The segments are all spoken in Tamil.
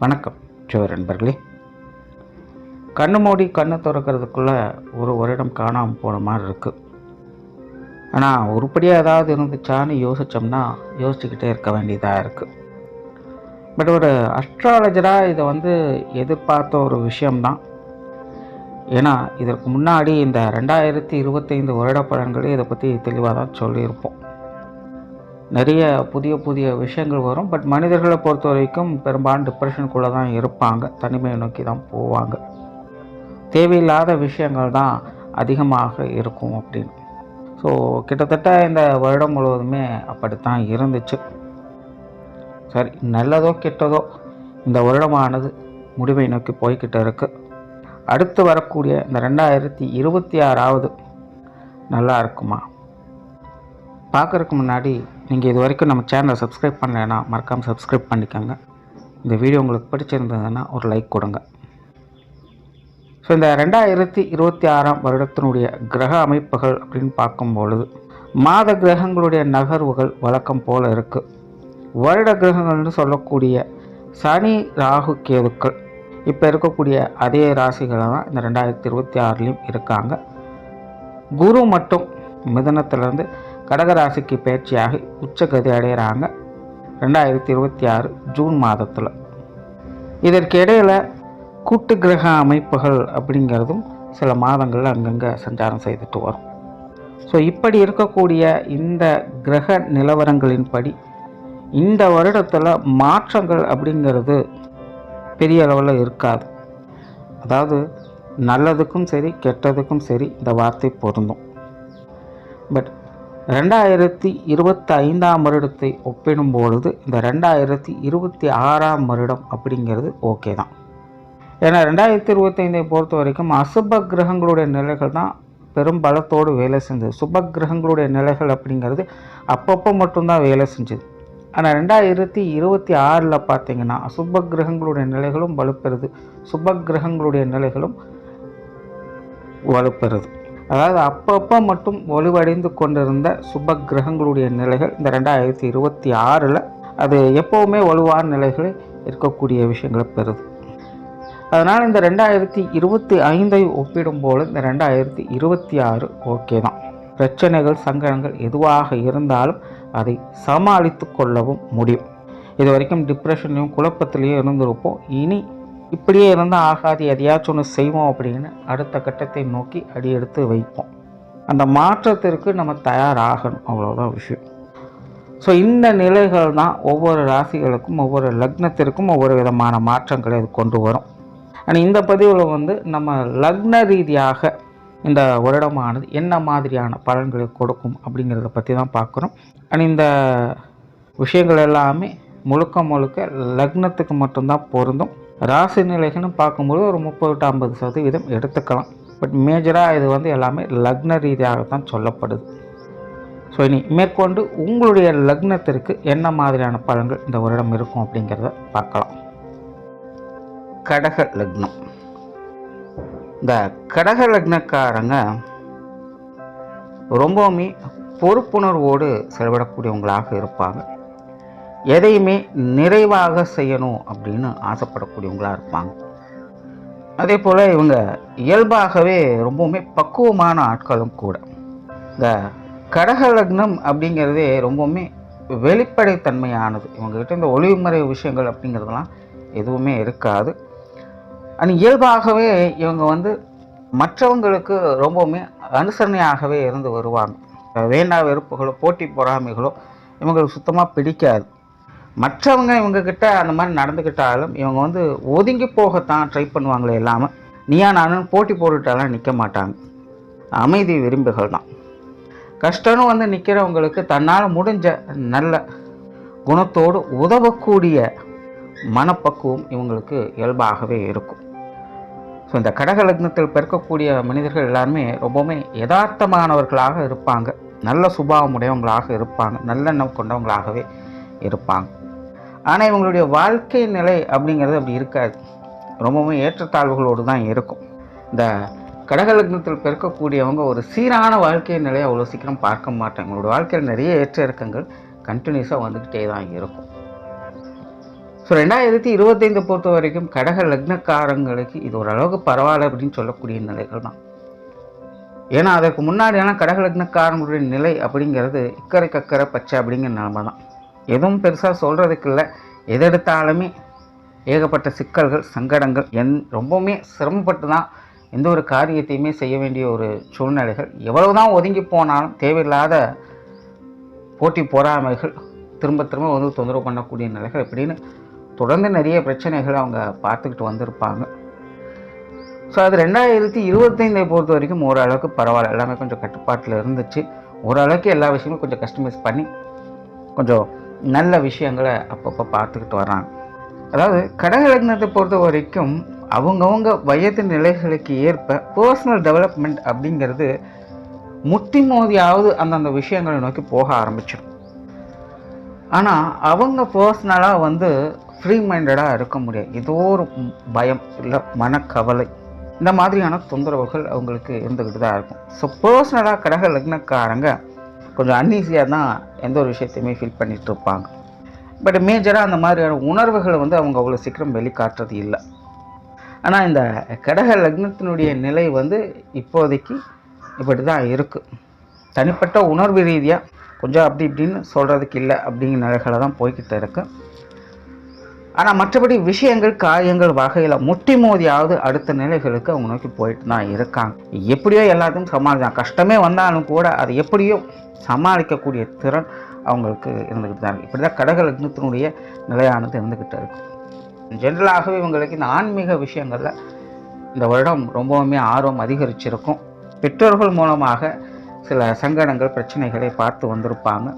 வணக்கம் நண்பர்களே. கண்ணு மூடி கண்ணை திறக்கிறதுக்குள்ளே ஒரு வருடம் காணாமல் போன மாதிரி இருக்குது. ஆனால் உருப்படியாக ஏதாவது இருந்துச்சான்னு யோசிச்சுக்கிட்டே இருக்க வேண்டியதாக இருக்குது. பட் ஒரு அஸ்ட்ராலஜராக இதை எதிர்பார்த்த ஒரு விஷயம்தான். ஏன்னா இதற்கு முன்னாடி இந்த 2025 வருட பலன்களே இதை பற்றி தெளிவாக தான் சொல்லியிருப்போம். நிறைய புதிய புதிய விஷயங்கள் வரும். பட் மனிதர்களை பொறுத்த வரைக்கும் பெரும்பாலும் டிப்ரெஷனுக்குள்ளே தான் இருப்பாங்க, தனிமையை நோக்கி தான் போவாங்க, தேவையில்லாத விஷயங்கள் தான் அதிகமாக இருக்கும் அப்படின்னு. ஸோ கிட்டத்தட்ட இந்த வருடம் முழுவதுமே அப்படித்தான் இருந்துச்சு. சரி, நல்லதோ கெட்டதோ இந்த வருடமானது முடிவை நோக்கி போய்கிட்டு இருக்கு. அடுத்து வரக்கூடிய இந்த 2026 நல்லா இருக்குமா? பார்க்குறதுக்கு முன்னாடி நீங்கள் இது வரைக்கும் நம்ம சேனலை சப்ஸ்கிரைப் பண்ணலைன்னா மறக்காமல் சப்ஸ்கிரைப் பண்ணிக்கோங்க. இந்த வீடியோ உங்களுக்கு பிடிச்சிருந்ததுன்னா ஒரு லைக் கொடுங்க. ஸோ இந்த 2026 வருடத்தினுடைய கிரக அமைப்புகள் அப்படின்னு பார்க்கும்பொழுது மாத கிரகங்களுடைய நகர்வுகள் வழக்கம் போல் இருக்குது. வருட கிரகங்கள்னு சொல்லக்கூடிய சனி, ராகு, கேதுக்கள் இப்போ இருக்கக்கூடிய அதே ராசிகளை தான் இந்த 2026 இருக்காங்க. குரு மட்டும் மிதனத்திலேருந்து கடகராசிக்கு பயிற்சியாகி உச்சகதி அடைகிறாங்க 2026 ஜூன் மாதத்தில். இதற்கு இடையில் கூட்டு கிரக அமைப்புகள் அப்படிங்கிறதும் சில மாதங்கள் அங்கங்கே சஞ்சாரம் செய்துட்டு வரும். ஸோ இப்படி இருக்கக்கூடிய இந்த கிரக நிலவரங்களின்படி இந்த வருடத்தில் மாற்றங்கள் அப்படிங்கிறது பெரிய அளவில் இருக்காது. அதாவது நல்லதுக்கும் சரி கெட்டதுக்கும் சரி இந்த வார்த்தை பொருந்தும். பட் 2025 வருடத்தை ஒப்பிடும்பொழுது இந்த 2026 வருடம் அப்படிங்கிறது ஓகே தான். ஏன்னா 2025 பொறுத்த வரைக்கும் அசுப கிரகங்களுடைய நிலைகள் தான் பெரும் பலத்தோடு வேலை செஞ்சது. சுப கிரகங்களுடைய நிலைகள் அப்படிங்கிறது அப்பப்போ மட்டும்தான் வேலை செஞ்சது. ஆனால் 2026 பார்த்தீங்கன்னா அசுப கிரகங்களுடைய நிலைகளும் வலுப்பெறுது, சுப கிரகங்களுடைய நிலைகளும் வலுப்பெறுது. அதாவது அப்பப்போ மட்டும் வலுவடைந்து கொண்டிருந்த சுப கிரகங்களுடைய நிலைகள் இந்த 2026 அது எப்போவுமே வலுவான நிலைகளை இருக்கக்கூடிய விஷயங்களை பெறுது. அதனால் இந்த 2025 ஒப்பிடும்போது இந்த 2026 ஓகே தான். பிரச்சனைகள், சங்கடங்கள் எதுவாக இருந்தாலும் அதை சமாளித்து கொள்ளவும் முடியும். இது வரைக்கும் டிப்ரெஷன்லையும் குழப்பத்திலையும் இருந்திருப்போம். இனி இப்படியே இருந்தால் ஆகாது, எதையாச்சும் ஒன்று செய்வோம் அப்படின்னு அடுத்த கட்டத்தை நோக்கி அடி எடுத்து வைப்போம். அந்த மாற்றத்திற்கு நம்ம தயாராகணும், அவ்வளோதான் விஷயம். ஸோ இந்த நிலைகள் தான் ஒவ்வொரு ராசிகளுக்கும் ஒவ்வொரு லக்னத்திற்கும் ஒவ்வொரு விதமான மாற்றங்களை அது கொண்டு வரும். ஆனால் இந்த பதிவில் நம்ம லக்ன ரீதியாக இந்த வருடமானது என்ன மாதிரியான பலன்களை கொடுக்கும் அப்படிங்கிறத பற்றி தான் பார்க்குறோம். ஆனால் இந்த விஷயங்கள் எல்லாமே முழுக்க லக்னத்துக்கு மட்டும்தான் பொருந்தும். ராசி நிலைகள்னு பார்க்கும்போது ஒரு 30-50% எடுத்துக்கலாம். பட் மேஜராக இது எல்லாமே லக்ன ரீதியாகத்தான் சொல்லப்படுது. ஸோ இனி மேற்கொண்டு உங்களுடைய லக்னத்திற்கு என்ன மாதிரியான பலன்கள் இந்த வருடம் இருக்கும் அப்படிங்கிறத பார்க்கலாம். கடக லக்னம். இந்த கடக லக்னக்காரங்க ரொம்பவுமே பொறுப்புணர்வோடு செயல்படக்கூடியவங்களாக இருப்பாங்க. எதையுமே நிறைவாக செய்யணும் அப்படின்னு ஆசைப்படக்கூடியவங்களாக இருப்பாங்க. அதே போல் இவங்க இயல்பாகவே ரொம்பவுமே பக்குவமான ஆட்களும் கூட. இந்த கடக லக்னம் அப்படிங்கிறதே ரொம்பவுமே வெளிப்படைத்தன்மையானது. இவங்ககிட்ட இந்த ஒளிவுமுறை விஷயங்கள் அப்படிங்கிறதுலாம் எதுவுமே இருக்காது. ஆனால் இயல்பாகவே இவங்க மற்றவங்களுக்கு ரொம்பவுமே அனுசரணையாகவே இருந்து வருவாங்க. வேண்டா வெறுப்புகளோ போட்டி பொறாமைகளோ இவங்களுக்கு சுத்தமாக பிடிக்காது. மற்றவங்க இவங்கக்கிட்ட அந்த மாதிரி நடந்துக்கிட்டாலும் இவங்க ஒதுங்கி போகத்தான் ட்ரை பண்ணுவாங்களே இல்லாமல் நீயா நானும் போட்டி போட்டுட்டாலாம் நிற்க மாட்டாங்க. அமைதி விரும்பிகள் தான். கஷ்டம்னு நிற்கிறவங்களுக்கு தன்னால் முடிஞ்ச நல்ல குணத்தோடு உதவக்கூடிய மனப்பக்குவம் இவங்களுக்கு இயல்பாகவே இருக்கும். ஸோ இந்த கடக லக்னத்தில் பிறக்கக்கூடிய மனிதர்கள் எல்லாருமே ரொம்பவுமே யதார்த்தமானவர்களாக இருப்பாங்க. நல்ல சுபாவம் உடையவங்களாக இருப்பாங்க. நல்லெண்ணம் கொண்டவங்களாகவே இருப்பாங்க. ஆனால் இவங்களுடைய வாழ்க்கை நிலை அப்படிங்கிறது அப்படி இருக்காது. ரொம்பவும் ஏற்றத்தாழ்வுகளோடு தான் இருக்கும். இந்த கடக லக்னத்தில் பிறக்கக்கூடியவங்க ஒரு சீரான வாழ்க்கை நிலையை அவ்வளோ சீக்கிரம் பார்க்க மாட்டாங்க. இவங்களோட வாழ்க்கையில் நிறைய ஏற்ற இறக்கங்கள் கண்டினியூஸாக வந்துக்கிட்டே தான் இருக்கும். ஸோ 2025 பொறுத்த வரைக்கும் கடக லக்னக்காரங்களுக்கு இது ஓரளவுக்கு பரவாயில்ல அப்படின்னு சொல்லக்கூடிய நிலைகள் தான். ஏன்னா அதற்கு முன்னாடியான கடக லக்னக்காரங்களுடைய நிலை அப்படிங்கிறது இக்கரை கக்கரை பச்சை அப்படிங்கிற நிலைமை தான். எதுவும் பெருசாக சொல்கிறதுக்கு இல்லை. எதெடுத்தாலுமே ஏகப்பட்ட சிக்கல்கள், சங்கடங்கள், ரொம்பவுமே சிரமப்பட்டு தான் எந்த ஒரு காரியத்தையுமே செய்ய வேண்டிய ஒரு சூழ்நிலைகள். எவ்வளவு தான் ஒதுங்கி போனாலும் தேவையில்லாத போட்டி பொறாமைகள் திரும்ப திரும்ப வந்து தொந்தரவு பண்ணக்கூடிய நிலைகள் இப்படின்னு தொடர்ந்து நிறைய பிரச்சனைகளை அவங்க பார்த்துக்கிட்டு வந்திருப்பாங்க. ஸோ அது 2025 பொறுத்த வரைக்கும் ஓரளவுக்கு பரவாயில்ல. எல்லாமே கொஞ்சம் கட்டுப்பாட்டில் இருந்துச்சு. ஓரளவுக்கு எல்லா விஷயங்களும் கொஞ்சம் கஸ்டமைஸ் பண்ணி கொஞ்சம் நல்ல விஷயங்களை அப்பப்போ பார்த்துக்கிட்டு வர்றாங்க. அதாவது கடக லக்னத்தை பொறுத்த வரைக்கும் அவங்கவுங்க வயது நிலைகளுக்கு ஏற்ப பர்சனல் டெவலப்மெண்ட் அப்படிங்கிறது முட்டி மோதியாவது அந்தந்த விஷயங்களை நோக்கி போக ஆரம்பிச்சிடும். ஆனால் அவங்க பர்சனலாக வந்து ஃப்ரீ மைண்டடாக இருக்க முடியாது. ஏதோ ஒரு பயம் இல்லை மனக்கவலை இந்த மாதிரியான தொந்தரவுகள் அவங்களுக்கு இருந்துக்கிட்டு தான் இருக்கும். ஸோ பர்சனலாக கடக லக்னக்காரங்க கொஞ்சம் அன்ஈஸியாக தான் எந்த ஒரு விஷயத்தையுமே ஃபீல் பண்ணிகிட்டு இருப்பாங்க. பட் மேஜராக அந்த மாதிரியான உணர்வுகளை வந்து அவங்க அவ்வளோ சீக்கிரம் வெளிக்காட்டுறது இல்லை. ஆனால் இந்த கடக லக்னத்தினுடைய நிலை வந்து இப்போதைக்கு இப்படி தான் இருக்குது. தனிப்பட்ட உணர்வு ரீதியாக கொஞ்சம் அப்படி இப்படின்னு சொல்கிறதுக்கு இல்லை அப்படிங்கிற நிலைகளை தான் போய்கிட்டு இருக்குது. ஆனால் மற்றபடி விஷயங்கள், காரியங்கள் வகையில் முட்டி மோதியாவது அடுத்த நிலைகளுக்கு அவங்க நோக்கி போயிட்டு தான் இருக்காங்க. எப்படியோ எல்லாத்தையும் சமாளிக்கலாம். கஷ்டமே வந்தாலும் கூட அதை எப்படியோ சமாளிக்கக்கூடிய திறன் அவங்களுக்கு இருந்துக்கிட்டு தான் இருக்குது. இப்படி தான் கடக லக்னத்தினுடைய நிலையானது இருந்துக்கிட்டு இருக்குது. ஜென்ரலாகவே இவங்களுக்கு இந்த ஆன்மீக விஷயங்களில் இந்த வருடம் ரொம்பவுமே ஆர்வம் அதிகரிச்சிருக்கும். பெற்றோர்கள் மூலமாக சில சங்கடங்கள், பிரச்சனைகளை பார்த்து வந்திருப்பாங்க.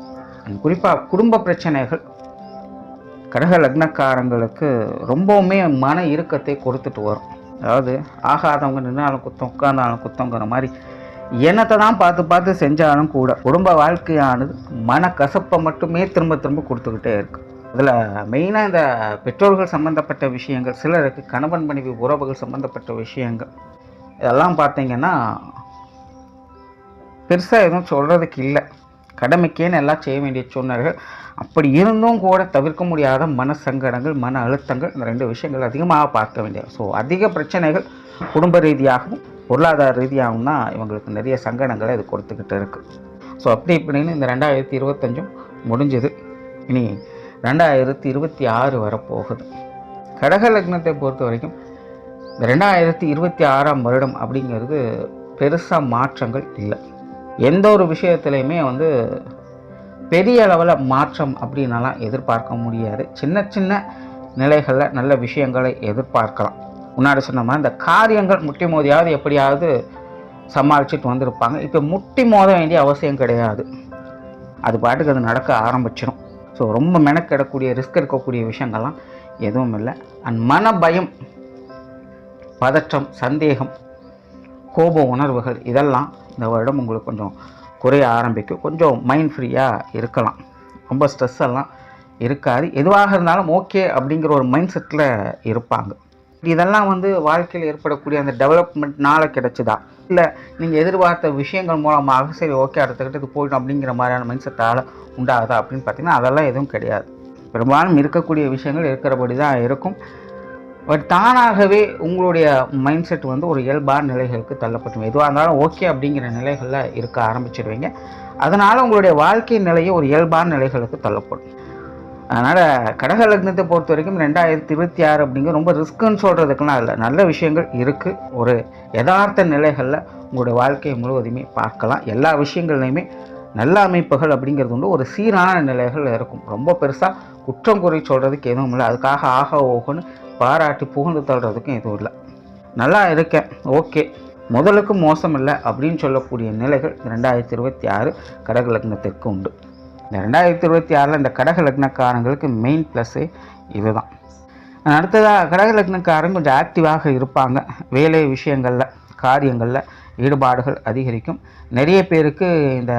குறிப்பாக குடும்ப பிரச்சனைகள் கடக லக்னக்காரங்களுக்கு ரொம்பவுமே மன இறுக்கத்தை கொடுத்துட்டு வரும். அதாவது ஆகாதவங்க நின்னாலும் குத்தம், உட்கார்ந்தாலும் குத்தங்கிற மாதிரி எண்ணத்தை தான் பார்த்து பார்த்து செஞ்சாலும் கூட குடும்ப வாழ்க்கையானது மன கசப்பை மட்டுமே திரும்ப திரும்ப கொடுத்துக்கிட்டே இருக்கு. அதில் மெயினாக இந்த பெற்றோர்கள் சம்மந்தப்பட்ட விஷயங்கள், சிலருக்கு கணவன் மனைவி உறவுகள் சம்மந்தப்பட்ட விஷயங்கள், இதெல்லாம் பார்த்தீங்கன்னா பெருசாக எதுவும் சொல்கிறதுக்கு இல்லை. கடமைக்கேன்னு எல்லாம் செய்ய வேண்டிய சூழ்நிலைகள். அப்படி இருந்தும் கூட தவிர்க்க முடியாத மன சங்கடங்கள், மன அழுத்தங்கள், இந்த ரெண்டு விஷயங்கள் அதிகமாக பார்க்க வேண்டியது. ஸோ அதிக பிரச்சனைகள் குடும்ப ரீதியாகவும் பொருளாதார ரீதியாகவும் தான் இவங்களுக்கு நிறைய சங்கடங்களை இது கொடுத்துக்கிட்டு இருக்குது. ஸோ அப்படி இப்படின்னு இந்த 2025 முடிஞ்சது. இனி 2026 வரப்போகுது. கடக லக்னத்தை பொறுத்த வரைக்கும் இந்த 2026ஆம் வருடம் அப்படிங்கிறது பெருசாக மாற்றங்கள் இல்லை. எந்த ஒரு விஷயத்துலையுமே வந்து பெரிய அளவில் மாற்றம் அப்படின்னலாம் எதிர்பார்க்க முடியாது. சின்ன சின்ன நிலைகளில் நல்ல விஷயங்களை எதிர்பார்க்கலாம். முன்னாடி சொன்ன மாதிரி இந்த காரியங்கள் முட்டி மோதியாவது எப்படியாவது சமாளிச்சுட்டு வந்திருப்பாங்க. இப்போ முட்டி மோத வேண்டிய அவசியம் கிடையாது. அது பாட்டுக்கு அது நடக்க ஆரம்பிச்சிடும். ஸோ ரொம்ப மெனக்கெடக்கூடிய, ரிஸ்க் எடுக்கக்கூடிய விஷயங்கள்லாம் எதுவும் இல்லை. அண்ட் மன பயம், பதற்றம், சந்தேகம், கோப உணர்வுகள் இதெல்லாம் இந்த வருடம் உங்களுக்கு கொஞ்சம் குறைய ஆரம்பிக்கும். கொஞ்சம் மைண்ட் ஃப்ரீயாக இருக்கலாம். ரொம்ப ஸ்ட்ரெஸ் எல்லாம் இருக்காது. எதுவாக இருந்தாலும் ஓகே அப்படிங்கிற ஒரு மைண்ட் செட்டில் இருப்பாங்க. இதெல்லாம் வந்து வாழ்க்கையில் ஏற்படக்கூடிய அந்த டெவலப்மெண்ட்னால கிடைச்சிதா, இல்லை நீங்கள் எதிர்பார்த்த விஷயங்கள் மூலமாக சரி ஓகே அடுத்த கட்டத்துக்கு போயிட்டோம் அப்படிங்கிற மாதிரியான மைண்ட் செட்டால் உண்டாகுதா அப்படின்னு பார்த்தீங்கன்னா அதெல்லாம் எதுவும் கிடையாது. பெரும்பாலும் இருக்கக்கூடிய விஷயங்கள் இருக்கிறபடி தான் இருக்கும். பட் தானாகவே உங்களுடைய மைண்ட் செட் வந்து ஒரு இயல்பான நிலைகளுக்கு தள்ளப்பட்டு எதுவாக இருந்தாலும் ஓகே அப்படிங்கிற நிலைகளில் இருக்க ஆரம்பிச்சிடுவீங்க. அதனால் உங்களுடைய வாழ்க்கை நிலையை ஒரு இயல்பான நிலைகளுக்கு தள்ளப்படும். அதனால் கடக லக்னத்தை பொறுத்த வரைக்கும் 2026 அப்படிங்கிற ரொம்ப ரிஸ்க்குன்னு சொல்கிறதுக்கெல்லாம் இல்லை. நல்ல விஷயங்கள் இருக்குது. ஒரு யதார்த்த நிலைகளில் உங்களுடைய வாழ்க்கையை முழுவதுமே பார்க்கலாம். எல்லா விஷயங்கள்லையுமே நல்ல அமைப்புகள் அப்படிங்கிறது உண்டு. ஒரு சீரான நிலைகள் இருக்கும். ரொம்ப பெருசாக குற்றம் குறை சொல்கிறதுக்கு எதுவும் இல்லை. அதுக்காக ஆக ஓகோன்னு பாராட்டி புகழ்ந்து தள்ளுறதுக்கும் எதுவும் இல்லை. நல்லா இருக்கேன், ஓகே, முதலுக்கு மோசம் இல்லை அப்படின்னு சொல்லக்கூடிய நிலைகள் 2026 கடக லக்னத்திற்கு உண்டு. இந்த 2026 இந்த கடக லக்னக்காரங்களுக்கு மெயின் ப்ளஸ்ஸே இதுதான். அடுத்ததாக கடக லக்னக்காரங்க கொஞ்சம் ஆக்டிவாக இருப்பாங்க. வேலை விஷயங்களில், காரியங்களில் ஈடுபாடுகள் அதிகரிக்கும். நிறைய பேருக்கு இந்த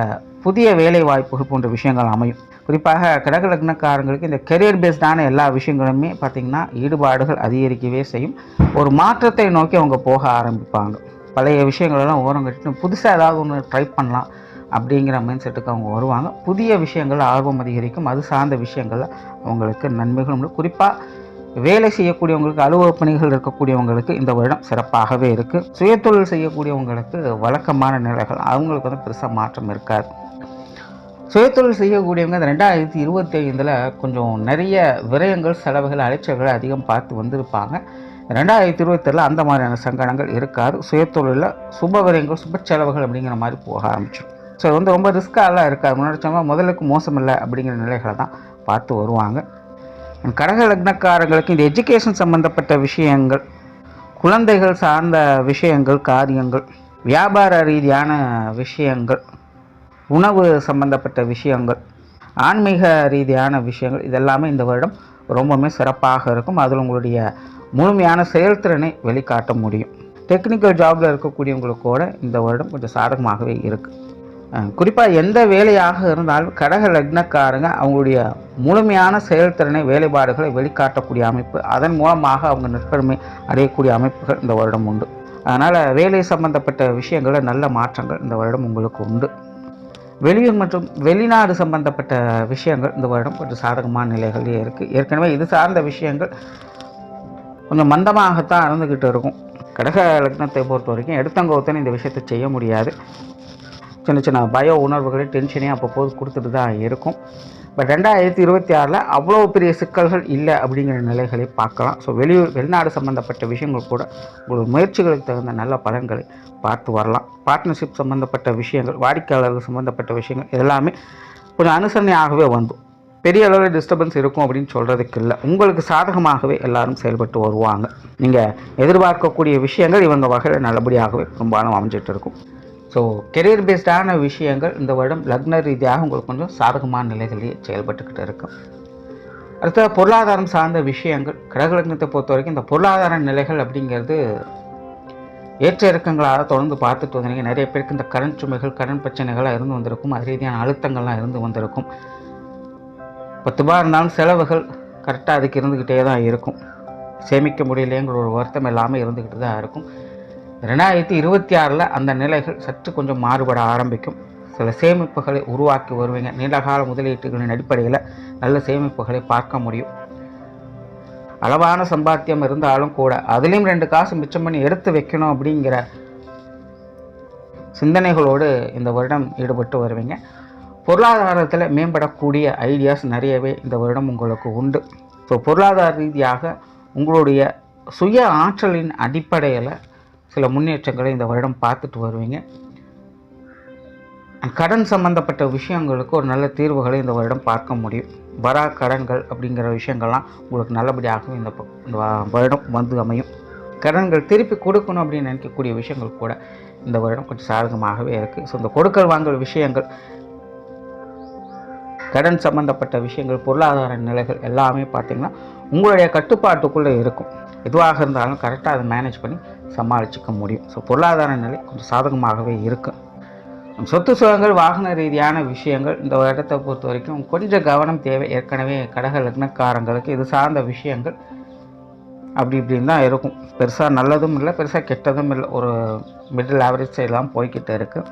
புதிய வேலை வாய்ப்புகள் போன்ற விஷயங்கள் அமையும். குறிப்பாக கடக லக்னக்காரங்களுக்கு இந்த கெரியர் பேஸ்டான எல்லா விஷயங்களுமே பார்த்திங்கன்னா ஈடுபாடுகள் அதிகரிக்கவே செய்யும். ஒரு மாற்றத்தை நோக்கி அவங்க போக ஆரம்பிப்பாங்க. பழைய விஷயங்களெல்லாம் ஓரம் கட்டிட்டு புதுசாக ஏதாவது ஒன்று ட்ரை பண்ணலாம் அப்படிங்கிற மைண்ட் செட்டுக்கு அவங்க வருவாங்க. புதிய விஷயங்கள் ஆர்வம் அதிகரிக்கும். அது சார்ந்த விஷயங்களில் அவங்களுக்கு நன்மைகள் உண்டு. குறிப்பாக வேலை செய்யக்கூடியவங்களுக்கு, அலுவலக பணிகள் இருக்கக்கூடியவங்களுக்கு இந்த வருடம் சிறப்பாகவே இருக்குது. சுயதொழில் செய்யக்கூடியவங்களுக்கு வழக்கமான நிலைகள் அவங்களுக்கு வந்து பெருசாக மாற்றம் இருக்காது. சுயதொழில் செய்யக்கூடியவங்க இந்த 2025 கொஞ்சம் நிறைய விரயங்கள், செலவுகள், அலைச்சல்கள் அதிகம் பார்த்து வந்திருப்பாங்க. 2026 அந்த மாதிரியான சங்கடங்கள் இருக்காது. சுயதொழிலில் சுப விரயங்கள், சுப செலவுகள் அப்படிங்கிற மாதிரி போக ஆரம்பிச்சிடும். ஸோ இது வந்து ரொம்ப ரிஸ்க்காலாம் இருக்காது. முன்னாடி முதலுக்கு மோசம் இல்லை அப்படிங்கிற நிலைகளை தான் பார்த்து வருவாங்க. கடக லக்னக்காரங்களுக்கு இந்த எஜுகேஷன் சம்மந்தப்பட்ட விஷயங்கள், குழந்தைகள் சார்ந்த விஷயங்கள், காரியங்கள், வியாபார ரீதியான விஷயங்கள், உணவு சம்பந்தப்பட்ட விஷயங்கள், ஆன்மீக ரீதியான விஷயங்கள், இதெல்லாமே இந்த வருடம் ரொம்பவுமே சிறப்பாக இருக்கும். அதில் உங்களுடைய முழுமையான செயல்திறனை வெளிக்காட்ட முடியும். டெக்னிக்கல் ஜாபில் இருக்கக்கூடியவங்களுக்கு கூட இந்த வருடம் கொஞ்சம் சாதகமாகவே இருக்குது. குறிப்பாக எந்த வேலையாக இருந்தாலும் கடக லக்னக்காரங்க அவங்களுடைய முழுமையான செயல்திறனை, வேலைப்பாடுகளை வெளிக்காட்டக்கூடிய அமைப்பு, அதன் மூலமாக அவங்க நற்பெருமை அடையக்கூடிய அமைப்புகள் இந்த வருடம் உண்டு. அதனால் வேலை சம்பந்தப்பட்ட விஷயங்களில் நல்ல மாற்றங்கள் இந்த வருடம் உங்களுக்கு உண்டு. வெளியூர் மற்றும் வெளிநாடு சம்பந்தப்பட்ட விஷயங்கள் இந்த வருடம் கொஞ்சம் சாதகமான நிலைகளே இருக்குது. ஏற்கனவே இது சார்ந்த விஷயங்கள் கொஞ்சம் மந்தமாகத்தான் இருந்துக்கிட்டு இருக்கும். கடக லக்னத்தை பொறுத்த வரைக்கும் எடுத்தங்கோத்தனை இந்த விஷயத்தை செய்ய முடியாது. சின்ன சின்ன பய உணர்வுகளை, டென்ஷனே அப்பப்போது கொடுத்துட்டு தான் இருக்கும். பட் 2026 அவ்வளோ பெரிய சிக்கல்கள் இல்லை அப்படிங்கிற நிலைகளை பார்க்கலாம். ஸோ வெளிநாடு சம்மந்தப்பட்ட விஷயங்கள் கூட உங்களோட முயற்சிகளுக்கு தகுந்த நல்ல பலன்களை பார்த்து வரலாம். பார்ட்னர்ஷிப் சம்மந்தப்பட்ட விஷயங்கள், வாடிக்கையாளர்கள் சம்மந்தப்பட்ட விஷயங்கள் எல்லாமே கொஞ்சம் அனுசரணையாகவே வந்தும் பெரிய அளவில் டிஸ்டர்பன்ஸ் இருக்கும் அப்படின்னு சொல்கிறதுக்கு இல்லை. உங்களுக்கு சாதகமாகவே எல்லாரும் செயல்பட்டு வருவாங்க. நீங்கள் எதிர்பார்க்கக்கூடிய விஷயங்கள் இவங்க வகையில் நல்லபடியாகவே பெரும்பாலும் அமைஞ்சிட்டு இருக்கும். ஸோ கெரியர் பேஸ்டான விஷயங்கள் இந்த வருடம் லக்ன ரீதியாக உங்களுக்கு கொஞ்சம் சாதகமான நிலைகளிலேயே செயல்பட்டுக்கிட்டு இருக்கும். அடுத்தது பொருளாதாரம் சார்ந்த விஷயங்கள். கடக லக்னத்தை பொறுத்த வரைக்கும் இந்த பொருளாதார நிலைகள் அப்படிங்கிறது ஏற்ற இறக்கங்களாக தொடர்ந்து பார்த்துட்டு வந்தீங்க. நிறைய பேருக்கு இந்த கடன் சுமைகள், கடன் பிரச்சனைகளாக இருந்து வந்திருக்கும். அது ரீதியான அழுத்தங்கள்லாம் இருந்து வந்திருக்கும். 10 ரூபா இருந்தாலும் செலவுகள் கரெக்டாக அதுக்கு இருந்துக்கிட்டே தான் இருக்கும். சேமிக்க முடியலைங்கிற ஒரு வருத்தம் எல்லாமே இருந்துக்கிட்டு தான் இருக்கும். 2026 அந்த நிலைகள் சற்று கொஞ்சம் மாறுபட ஆரம்பிக்கும். சில சேமிப்புகளை உருவாக்கி வருவீங்க. நீண்டகால முதலீட்டுகளின் அடிப்படையில் நல்ல சேமிப்புகளை பார்க்க முடியும். அளவான சம்பாத்தியம் இருந்தாலும் கூட அதுலேயும் 2 காசு மிச்சம் பண்ணி எடுத்து வைக்கணும் அப்படிங்கிற சிந்தனைகளோடு இந்த வருடம் ஈடுபட்டு வருவீங்க. பொருளாதாரத்தில் மேம்படக்கூடிய ஐடியாஸ் நிறையவே இந்த வருடம் உங்களுக்கு உண்டு. ஸோ பொருளாதார ரீதியாக உங்களுடைய சுய ஆற்றலின் அடிப்படையில் சில முன்னேற்றங்களை இந்த வருடம் பார்த்துட்டு வருவீங்க. கடன் சம்பந்தப்பட்ட விஷயங்களுக்கு ஒரு நல்ல தீர்வுகளை இந்த வருடம் பார்க்க முடியும். வரா கடன்கள் அப்படிங்கிற விஷயங்கள்லாம் உங்களுக்கு நல்லபடியாக இந்த வருடம் வந்து அமையும். கடன்கள் திருப்பி கொடுக்கணும் அப்படின்னு நினைக்கக்கூடிய விஷயங்கள் கூட இந்த வருடம் கொஞ்சம் சாதகமாகவே இருக்குது. ஸோ இந்த கொடுக்கல் வாங்கல் விஷயங்கள், கடன் சம்பந்தப்பட்ட விஷயங்கள், பொருளாதார நிலைகள் எல்லாமே பார்த்திங்கன்னா உங்களுடைய கட்டுப்பாட்டுக்குள்ளே இருக்கும். எதுவாக இருந்தாலும் கரெக்டாக அதை மேனேஜ் பண்ணி சமாளிச்சிக்க முடியும். ஸோ பொருளாதார நிலை கொஞ்சம் சாதகமாகவே இருக்குது. சொத்து சுகங்கள், வாகன ரீதியான விஷயங்கள் இந்த வருடத்தை பொறுத்த வரைக்கும் கொஞ்சம் கவனம் தேவை. ஏற்கனவே கடக லக்னக்காரங்களுக்கு இது சார்ந்த விஷயங்கள் அப்படி இப்படின்னு தான் இருக்கும். பெருசாக நல்லதும் இல்லை, பெருசாக கெட்டதும் இல்லை, ஒரு மிடில் ஆவரேஜ் சைடெலாம் போய்கிட்டு இருக்குது.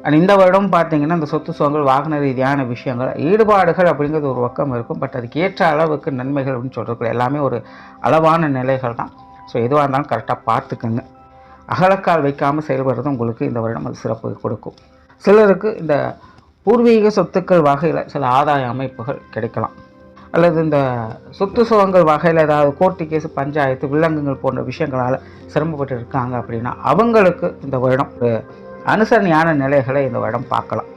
அண்ட் இந்த வருடம் பார்த்திங்கன்னா இந்த சொத்து சுகங்கள், வாகன ரீதியான விஷயங்கள், ஈடுபாடுகள் அப்படிங்கிறது ஒரு பக்கம் இருக்கும். பட் அதுக்கு ஏற்ற அளவுக்கு நன்மைகள் அப்படின்னு சொல்கிறது எல்லாமே ஒரு அளவான நிலைகள் தான். ஸோ எதுவாக இருந்தாலும் கரெக்டாக பார்த்துக்குங்க. அகலக்கால் வைக்காமல் செயல்படுறது உங்களுக்கு இந்த வருடம் அது சிறப்பு கொடுக்கும். சிலருக்கு இந்த பூர்வீக சொத்துக்கள் வகையில் சில ஆதாய அமைப்புகள் கிடைக்கலாம். அல்லது இந்த சொத்து சுகங்கள் வகையில் ஏதாவது கோர்ட்டு கேஸு, பஞ்சாயத்து, வில்லங்கங்கள் போன்ற விஷயங்களால் சிரமப்பட்டு இருக்காங்க அப்படின்னா அவங்களுக்கு இந்த வருடம் ஒரு அனுசரணையான நிலைகளை இந்த வருடம் பார்க்கலாம்.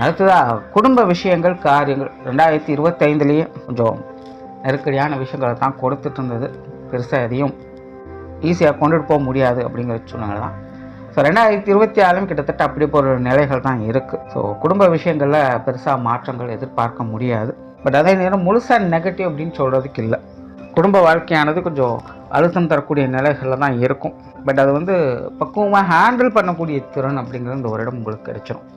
அடுத்ததாக குடும்ப விஷயங்கள், காரியங்கள் 2025 கொஞ்சம் நெருக்கடியான விஷயங்களை தான் கொடுத்துட்டு இருந்தது. பெருசாக எதையும் ஈஸியாக கொண்டுட்டு போக முடியாது அப்படிங்கிற சூழ்நிலை தான். ஸோ 2026 கிட்டத்தட்ட அப்படி ஒரு நிலைகள் தான் இருக்குது. ஸோ குடும்ப விஷயங்களில் பெருசாக மாற்றங்கள் எதிர்பார்க்க முடியாது. பட் அதே நேரம் முழுசாக நெகட்டிவ் அப்படின்னு சொல்கிறதுக்கு இல்லை. குடும்ப வாழ்க்கையானது கொஞ்சம் அழுத்தம் தரக்கூடிய நிலைகளில் தான் இருக்கும். பட் அது வந்து பக்குவமாக ஹேண்டில் பண்ணக்கூடிய திறன் அப்படிங்கிறது இந்த வருடம் உங்களுக்கு கிடைச்சிடும்.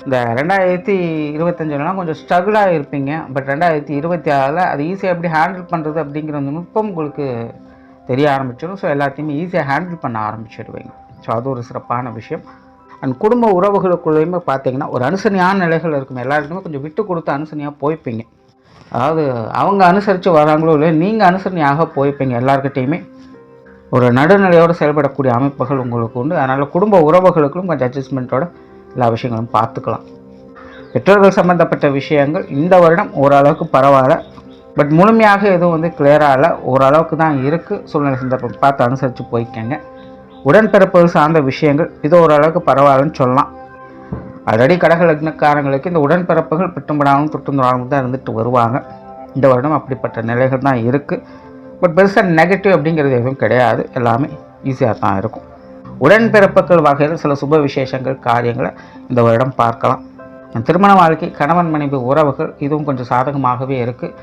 இந்த 2025 கொஞ்சம் ஸ்ட்ரகிளாக இருப்பீங்க. பட் 2026 அது ஈஸியாக எப்படி ஹேண்டில் பண்ணுறது அப்படிங்கிற அந்த நுட்பம் உங்களுக்கு தெரிய ஆரம்பிச்சிடும். ஸோ எல்லாத்தையுமே ஈஸியாக ஹேண்டில் பண்ண ஆரம்பிச்சிடுவீங்க. ஸோ அது ஒரு சிறப்பான விஷயம். அண்ட் குடும்ப உறவுகளுக்குள்ளேயுமே பார்த்தீங்கன்னா ஒரு அனுசரணையான நிலைகள் இருக்கும். எல்லாருக்குமே கொஞ்சம் விட்டு கொடுத்து அனுசரணையாக போய்ப்பீங்க. அதாவது அவங்க அனுசரித்து வராங்களோ இல்லையோ நீங்கள் அனுசரணையாக போய்ப்பீங்க. எல்லாருக்கிட்டையுமே ஒரு நடுநிலையோடு செயல்படக்கூடிய அமைப்புகள் உங்களுக்கு உண்டு. அதனால் குடும்ப உறவுகளுக்கும் கொஞ்சம் அட்ஜஸ்ட்மெண்ட்டோட எல்லா விஷயங்களும் பார்த்துக்கலாம். பெற்றோர்கள் சம்மந்தப்பட்ட விஷயங்கள் இந்த வருடம் ஓரளவுக்கு பரவாயில்ல. பட் முழுமையாக எதுவும் கிளியராக இல்லை, ஓரளவுக்கு தான் இருக்குது. சூழ்நிலை சந்தர்ப்பம் பார்த்து அனுசரித்து போய்க்கங்க. உடன்பிறப்புகள் சார்ந்த விஷயங்கள் இது ஓரளவுக்கு பரவாயில்லன்னு சொல்லலாம். ஆல்ரெடி கடக லக்னக்காரங்களுக்கு இந்த உடன்பிறப்புகள் பிட்டும்படாமல் தொட்டுந்தாலும் தான் இருந்துட்டு வருவாங்க. இந்த வருடம் அப்படிப்பட்ட நிலைகள் தான் இருக்குது. பட் பெருசாக நெகட்டிவ் அப்படிங்கிறது எதுவும் கிடையாது, எல்லாமே ஈஸியாக தான் இருக்கும். உடன்பிறப்புகள் வகையில் சில சுப விசேஷங்கள் காரியங்களை இந்த வருடம் பார்க்கலாம். திருமண வாழ்க்கை, கணவன் மனைவி உறவுகள் இதுவும் கொஞ்சம் சாதகமாகவே இருக்குது.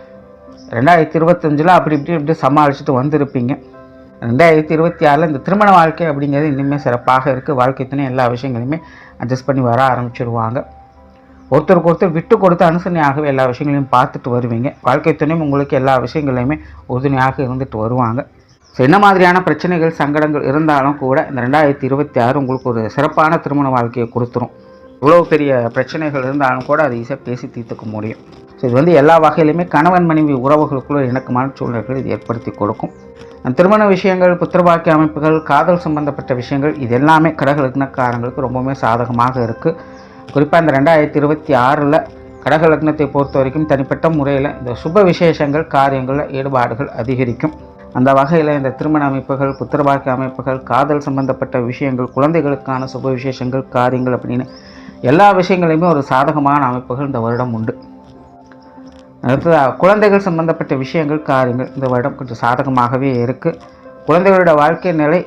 2025 அப்படி இப்படி சமாளிச்சுட்டு வந்திருப்பீங்க. 2026 இந்த திருமண வாழ்க்கை அப்படிங்கிறது இன்னுமே சிறப்பாக இருக்குது. வாழ்க்கை துணை எல்லா விஷயங்களையுமே அட்ஜஸ்ட் பண்ணி வர ஆரம்பிச்சிடுவாங்க. ஒருத்தருக்கு ஒருத்தர் விட்டு கொடுத்து அனுசரணையாகவே எல்லா விஷயங்களையும் பார்த்துட்டு வருவீங்க. வாழ்க்கை துணையும் உங்களுக்கு எல்லா விஷயங்களையுமே உறுதுணையாக இருந்துட்டு வருவாங்க. ஸோ என்ன மாதிரியான பிரச்சனைகள் சங்கடங்கள் இருந்தாலும் கூட இந்த 2026 உங்களுக்கு ஒரு சிறப்பான திருமண வாழ்க்கையை கொடுத்துரும். இவ்வளோ பெரிய பிரச்சனைகள் இருந்தாலும் கூட அதை ஈஸியாக பேசி தீர்த்துக்க முடியும். ஸோ இது எல்லா வகையிலுமே கணவன் மனைவி உறவுகளுக்குள்ள இணக்கமான சூழ்நிலைகள் இது ஏற்படுத்தி கொடுக்கும். திருமண விஷயங்கள், புத்திரபாக்கிய அமைப்புகள், காதல் சம்பந்தப்பட்ட விஷயங்கள் இது எல்லாமே கடக லக்னக்காரங்களுக்கு ரொம்பவுமே சாதகமாக இருக்குது. குறிப்பாக இந்த 2026 கடக லக்னத்தை பொறுத்த வரைக்கும் தனிப்பட்ட முறையில் இந்த சுப விசேஷங்கள் காரியங்களில் ஈடுபாடுகள் அதிகரிக்கும். அந்த வகையில் இந்த திருமண அமைப்புகள், புத்திரபாக்கிய அமைப்புகள், காதல் சம்பந்தப்பட்ட விஷயங்கள், குழந்தைகளுக்கான சுப விசேஷங்கள் காரியங்கள் அப்படின்னு எல்லா விஷயங்களையுமே ஒரு சாதகமான அமைப்புகள் இந்த வருடம் உண்டு. அடுத்தது குழந்தைகள் சம்பந்தப்பட்ட விஷயங்கள் காரியங்கள் இந்த வருடம் கொஞ்சம் சாதகமாகவே இருக்குது. குழந்தைகளோட வாழ்க்கை நிலை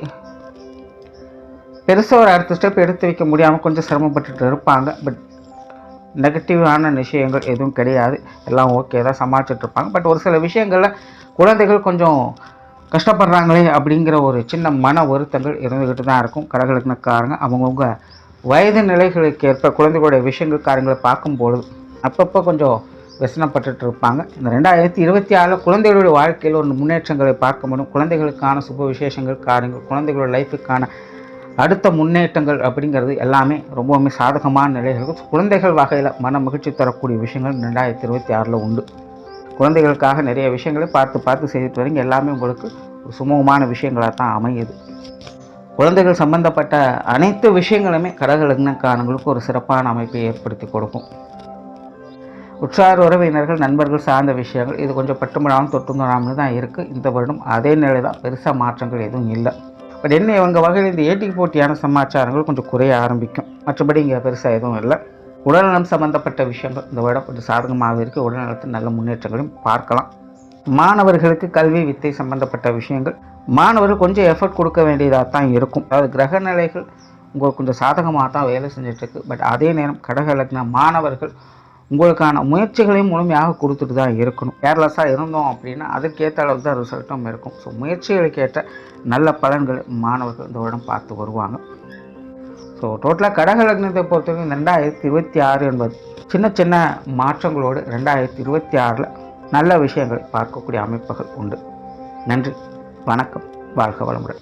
பெருசாக ஒரு அடுத்த ஸ்டெப் எடுத்து வைக்க முடியாமல் கொஞ்சம் சிரமப்பட்டுட்டு இருப்பாங்க. பட் நெகட்டிவான விஷயங்கள் எதுவும் கிடையாது, எல்லாம் ஓகே தான் சமாளிச்சுட்டு இருப்பாங்க. பட் ஒரு சில விஷயங்களில் குழந்தைகள் கொஞ்சம் கஷ்டப்படுறாங்களே அப்படிங்கிற ஒரு சின்ன மன வருத்தங்கள் இருந்துக்கிட்டு தான் இருக்கும். கடக லக்னக்காரங்க அவங்கவுங்க வயது நிலைகளுக்கு ஏற்ப குழந்தைகளுடைய விஷயங்கள் காரியங்களை பார்க்கும்பொழுது அப்பப்போ கொஞ்சம் व्यसनப்பட்டு இருப்பாங்க. இந்த 2026 குழந்தைகளுடைய வாழ்க்கையில் ஒரு முன்னேற்றங்களை பார்க்க முடியும். குழந்தைகளுக்கான சுப விசேஷங்கள் காரியங்கள், குழந்தைகளோட லைஃபுக்கான அடுத்த முன்னேற்றங்கள் அப்படிங்கிறது எல்லாமே ரொம்பவுமே சாதகமான நிலைகள். குழந்தைகள் வகையில் மன மகிழ்ச்சி தரக்கூடிய விஷயங்கள் 2026 உண்டு. குழந்தைகளுக்காக நிறைய விஷயங்களை பார்த்து செய்துட்டு வரீங்க. எல்லாமே உங்களுக்கு ஒரு சுமூகமான விஷயங்களாக தான் அமையுது. குழந்தைகள் சம்பந்தப்பட்ட அனைத்து விஷயங்களுமே கடக லக்னக்காரங்களுக்கு ஒரு சிறப்பான அமைப்பை ஏற்படுத்தி கொடுக்கும். உற்றார் உறவினர்கள் நண்பர்கள் சார்ந்த விஷயங்கள் இது கொஞ்சம் பட்டுமடாமல் தொட்டுங்கடாமல் தான் இருக்குது. இந்த வருடம் அதே நிலை தான், பெருசாக மாற்றங்கள் எதுவும் இல்லை. பட் என்ன இவங்க வகையில் இந்த ஏட்டிக்கு போட்டியான சமாச்சாரங்கள் கொஞ்சம் குறைய ஆரம்பிக்கும். மற்றபடி இங்கே பெருசாக எதுவும் இல்லை. உடல்நலம் சம்பந்தப்பட்ட விஷயங்கள் இந்த வருடம் கொஞ்சம் சாதகமாக இருக்குது. உடல்நலத்தில் நல்ல முன்னேற்றங்களையும் பார்க்கலாம். மாணவர்களுக்கு கல்வி வித்தை சம்பந்தப்பட்ட விஷயங்கள் மாணவர்கள் கொஞ்சம் எஃபர்ட் கொடுக்க வேண்டியதாக தான் இருக்கும். அதாவது கிரக நிலைகள் உங்களுக்கு கொஞ்சம் சாதகமாக தான் வேலை செஞ்சிட்ருக்கு. பட் அதே நேரம் கடக லக்ன மாணவர்கள் உங்களுக்கான முயற்சிகளையும் முழுமையாக கொடுத்துட்டு தான் இருக்கணும். கேர்லெஸ்ஸாக இருந்தோம் அப்படின்னா அதற்கேற்ற அளவுக்கு தான் ரிசல்ட்டும் இருக்கும். ஸோ முயற்சிகளுக்கு ஏற்ற நல்ல பலன்கள் மாணவர்கள் இந்த வருடம் பார்த்து வருவாங்க. ஸோ டோட்டலாக கடக லக்னத்தை பொறுத்தவரைக்கும் 2026 என்பது சின்ன சின்ன மாற்றங்களோடு 2026 நல்ல விஷயங்களை பார்க்கக்கூடிய அமைப்புகள் உண்டு. நன்றி, வணக்கம், வாழ்க வளமுடன்.